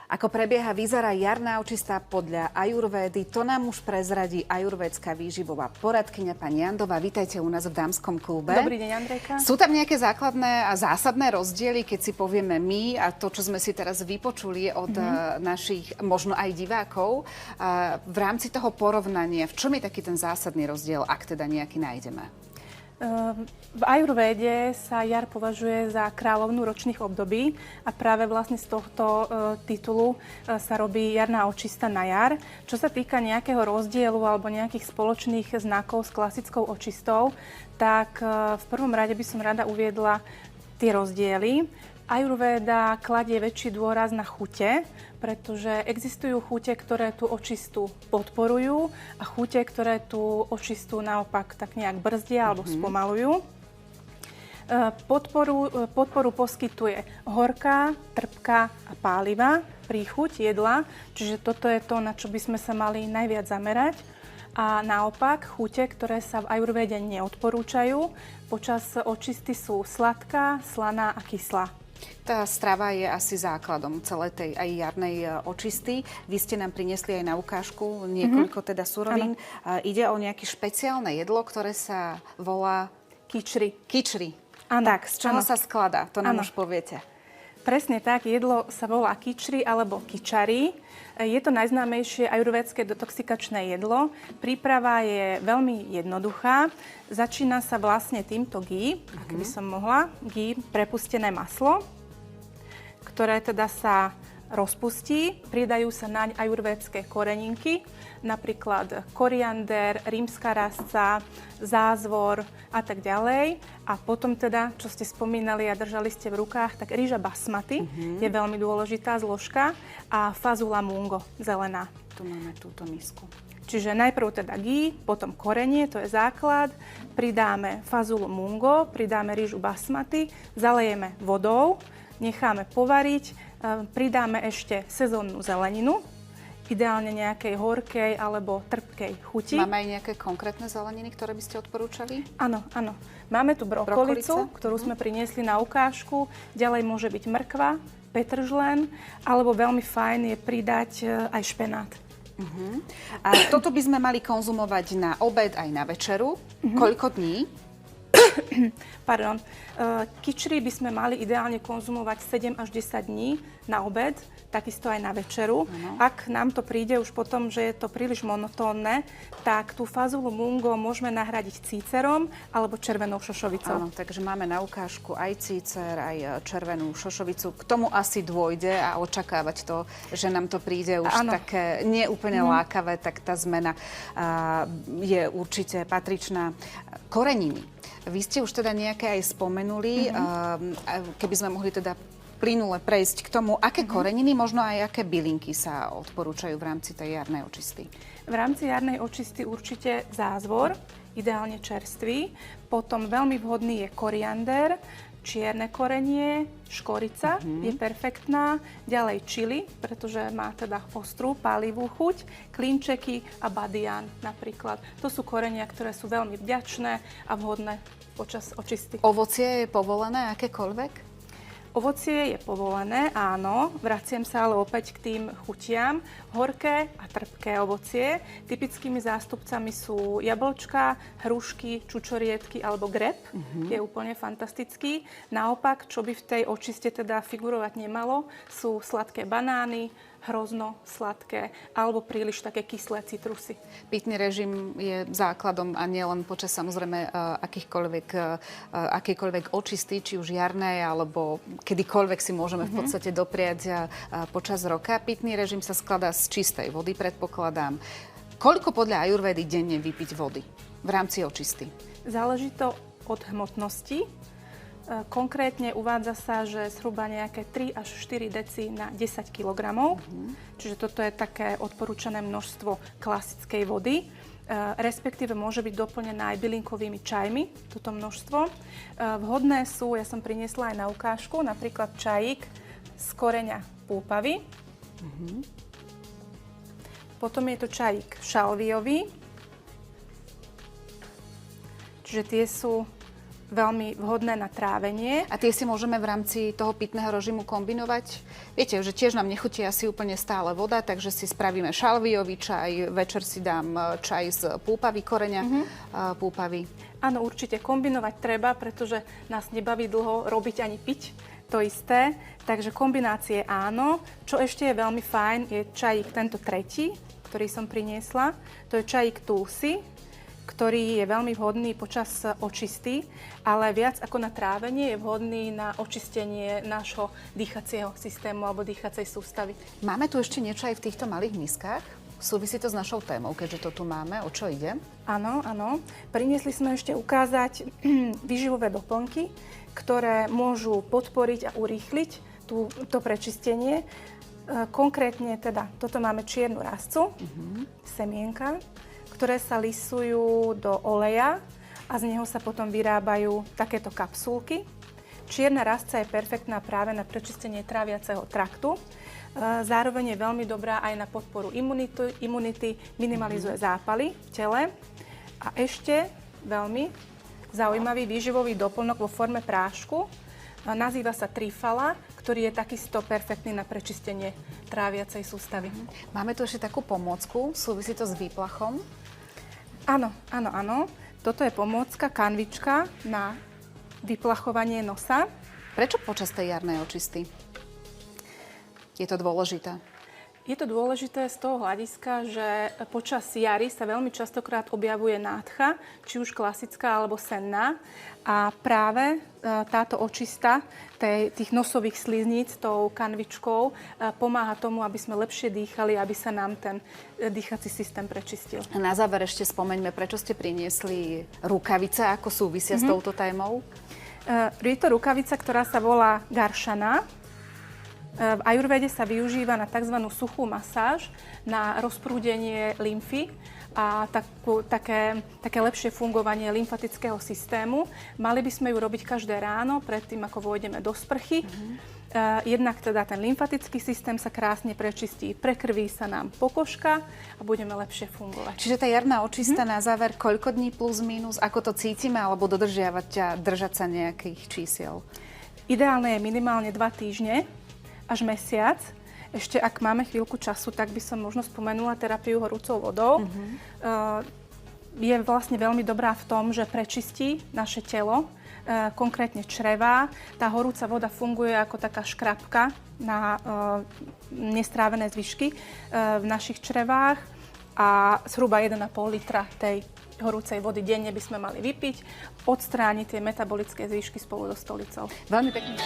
Ako prebieha, vyzerá jarná očista podľa ajurvédy, to nám už prezradí ajurvédská výživová poradkyňa pani Jandová. Vítajte u nás v Dámskom klube. Dobrý deň, Andrejka. Sú tam nejaké základné a zásadné rozdiely, keď si povieme my a to, čo sme si teraz vypočuli od našich, možno aj divákov, v rámci toho porovnania, v čom je taký ten zásadný rozdiel, ak teda nejaký nájdeme? V ajurvéde sa jar považuje za kráľovnú ročných období a práve vlastne z tohto titulu sa robí jarná očista na jar. Čo sa týka nejakého rozdielu alebo nejakých spoločných znakov s klasickou očistou, tak v prvom rade by som rada uviedla tie rozdiely. Ajurvéda kladie väčší dôraz na chute, pretože existujú chute, ktoré tú očistu podporujú a chute, ktoré tú očistu naopak tak nejak brzdia alebo spomalujú. Podporu poskytuje horká, trpká a pálivá príchuť jedla, čiže toto je to, na čo by sme sa mali najviac zamerať. A naopak, chute, ktoré sa v ajurvéde neodporúčajú, počas očisty sú sladká, slaná a kyslá. Tá strava je asi základom celej tej aj jarnej očisty. Vy ste nám priniesli aj na ukážku niekoľko teda surovín. Ide o nejaké špeciálne jedlo, ktoré sa volá Kičri. Kičri. Áno. Tak, z čoho sa skladá? To nám už poviete. Presne tak, jedlo sa volá kičri alebo kičari. Je to najznámejšie ajurvédske detoxikačné jedlo. Príprava je veľmi jednoduchá. Začína sa vlastne týmto ghee, ak by som mohla. Ghee, prepustené maslo, ktoré teda sa rozpustí. Pridajú sa naň ajurvédske koreninky, napríklad koriander, rímska rastca, zázvor a tak ďalej. A potom teda, čo ste spomínali a držali ste v rukách, tak rýža basmati je veľmi dôležitá zložka a fazula mungo, zelená. Tu máme túto misku. Čiže najprv teda ghee, potom korenie, to je základ, pridáme fazulu mungo, pridáme rýžu basmati, zalejeme vodou, necháme povariť, pridáme ešte sezónnu zeleninu, ideálne nejakej horkej alebo trpkej chuti. Máme aj nejaké konkrétne zeleniny, ktoré by ste odporúčali? Áno, áno. Máme tu brokolicu, ktorú sme priniesli na ukážku. Ďalej môže byť mrkva, petržlen, alebo veľmi fajn je pridať aj špenát. A toto by sme mali konzumovať na obed aj na večeru. Koľko dní? Pardon. Kičri by sme mali ideálne konzumovať 7 až 10 dní na obed, takisto aj na večeru. Ak nám to príde už potom, že je to príliš monotónne, tak tú fazulu mungo môžeme nahradiť cícerom alebo červenou šošovicou. Áno, takže máme na ukážku aj cícer, aj červenú šošovicu. K tomu asi dôjde a očakávať to, že nám to príde už také neúplne lákavé, tak tá zmena je určite patričná. Koreniny. Vy ste už teda nejaké aj spomenuli, keby sme mohli teda plynule prejsť k tomu, aké koreniny, možno aj aké bylinky sa odporúčajú v rámci tej jarnej očisty. V rámci jarnej očisty určite zázvor, ideálne čerstvý, potom veľmi vhodný je koriander, čierne korenie, škorica je perfektná, ďalej čili, pretože má teda ostrú, pálivú chuť, klinčeky a badian napríklad. To sú korenia, ktoré sú veľmi vďačné a vhodné počas očisty. Ovocie je povolené akékoľvek? Ovocie je povolené, áno, vraciam sa ale opäť k tým chutiam. Horké a trpké ovocie. Typickými zástupcami sú jablčka, hrušky, čučoriedky alebo greb. Je úplne fantastický. Naopak, čo by v tej očiste teda figurovať nemalo, sú sladké banány, hrozno sladké alebo príliš také kyslé citrusy. Pitný režim je základom a nielen počas samozrejme akýkoľvek očisty, či už jarnej alebo kedykoľvek si môžeme v podstate dopriať počas roka. Pitný režim sa skladá z čistej vody, predpokladám. Koľko podľa ajurvédy denne vypiť vody v rámci očisty? Záleží to od hmotnosti. Konkrétne uvádza sa, že zhruba nejaké 3 až 4 deci na 10 kg. Čiže toto je také odporúčané množstvo klasickej vody. Respektíve môže byť doplnená aj bylinkovými čajmi, toto množstvo. Vhodné sú, ja som priniesla aj na ukážku, napríklad čajík z koreňa púpavy. Potom je to čajík šalviový. Čiže tie sú veľmi vhodné na trávenie. A tie si môžeme v rámci toho pitného režimu kombinovať? Viete, že tiež nám nechutí asi úplne stále voda, takže si spravíme šalviový čaj, večer si dám čaj z púpavy, koreňa púpavy. Áno, určite kombinovať treba, pretože nás nebaví dlho robiť ani piť to isté. Takže kombinácie áno. Čo ešte je veľmi fajn, je čajík tento tretí, ktorý som priniesla. To je čajík tulsi, ktorý je veľmi vhodný počas očisty, ale viac ako na trávenie je vhodný na očistenie nášho dýchacieho systému alebo dýchacej sústavy. Máme tu ešte niečo aj v týchto malých miskách? Súvisí to s našou témou, keďže to tu máme. O čo ide? Áno, áno. Priniesli sme ešte ukázať výživové doplnky, ktoré môžu podporiť a urýchliť to prečistenie. Konkrétne teda, toto máme čiernu rastcu, semienka, ktoré sa lisujú do oleja a z neho sa potom vyrábajú takéto kapsulky. Čierna rastca je perfektná práve na prečistenie tráviaceho traktu. Zároveň je veľmi dobrá aj na podporu imunity, minimalizuje zápaly v tele. A ešte veľmi zaujímavý výživový doplnok vo forme prášku. Nazýva sa trifala, ktorý je takisto perfektný na prečistenie tráviacej sústavy. Máme tu ešte takú pomôcku, súvisí to s výplachom. Áno, áno, áno. Toto je pomôcka, kanvička na vyplachovanie nosa. Prečo počas tej jarnej očisty? Je to dôležité? Je to dôležité z toho hľadiska, že počas jary sa veľmi častokrát objavuje nádcha, či už klasická alebo senná. A práve táto očista tých nosových slizníc tou kanvičkou pomáha tomu, aby sme lepšie dýchali, aby sa nám ten dýchací systém prečistil. A na záver ešte spomeňme, prečo ste priniesli rukavice, ako súvisia s touto témou? Je to rukavica, ktorá sa volá garšana. V ajurvéde sa využíva na tzv. Suchú masáž, na rozprúdenie lymfy a také lepšie fungovanie lymfatického systému. Mali by sme ju robiť každé ráno, predtým ako vôjdeme do sprchy. Jednak teda ten lymfatický systém sa krásne prečistí, prekrví sa nám pokožka a budeme lepšie fungovať. Čiže tá jarná očista na záver, koľko dní plus minus, ako to cítime, alebo dodržiavať a držať sa nejakých čísiel? Ideálne je minimálne 2 týždne až mesiac. Ešte ak máme chvíľku času, tak by som možno spomenula terapiu horúcou vodou. Je vlastne veľmi dobrá v tom, že prečistí naše telo, konkrétne črevá. Tá horúca voda funguje ako taká škrabka na nestrávené zvyšky v našich črevách a zhruba 1,5 litra tej horúcej vody denne by sme mali vypiť, odstrániť tie metabolické zvyšky spolu so stolicou. Veľmi pekne.